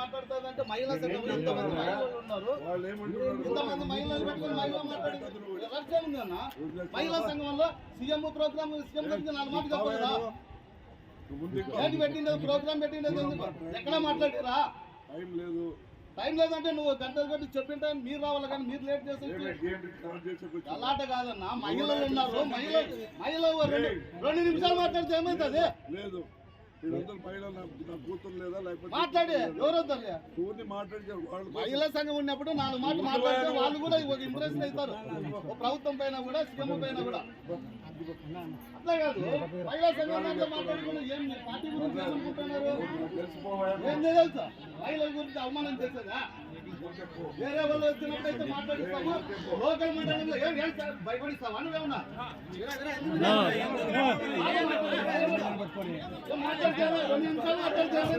మాట్లాడుతుందంటే మహిళా సంఘం ఎంతమంది మహిళలు ఉన్నారు, ఇంతమంది మహిళలు పెట్టుకుని మహిళ మాట్లాడింది అన్న. మహిళా సంఘంలో సీఎం ప్రోగ్రామ్ సీఎం దగ్గర 4 మాటలు చెప్పలేదా? ఏంటి పెట్టింది ప్రోగ్రామ్ పెట్టింది ఎక్కడ మాట్లాడారా? టైం లేదంటే నువ్వు గంటలు కొట్టి చెప్పింటే మీరు రావాలి కానీ మీరు లేట్ చేసి అలాట కాదన్నా. మహిళలు ఉన్నారు, మహిళ 2 నిమిషాలు మాట్లాడితే ఏమవుతుంది? మాట్లాడి ఎవరవుతారు? మహిళా సంఘం ఉన్నప్పుడు 4 మాటలు మాట్లాడితే వాళ్ళు కూడా ఒక ఇంప్రెషన్ అవుతారు, ప్రభుత్వం పైన కూడా సీఎం పైన కూడా. అట్లా కాదు, మహిళా సంఘం మాట్లాడుకుని ఏం పార్టీ గురించి అనుకుంటున్నారు? ఏం తెలుసా మహిళల గురించి అవమానం చేసేదా? వేరే వాళ్ళు వచ్చినప్పుడైతే మాట్లాడిస్తాము. లోకల్ మండలంలో ఏం భయపడిస్తావా? నువ్వేమన్నా మాట్లాడతావా? 2 నిమిషాలు మాట్లాడతావా?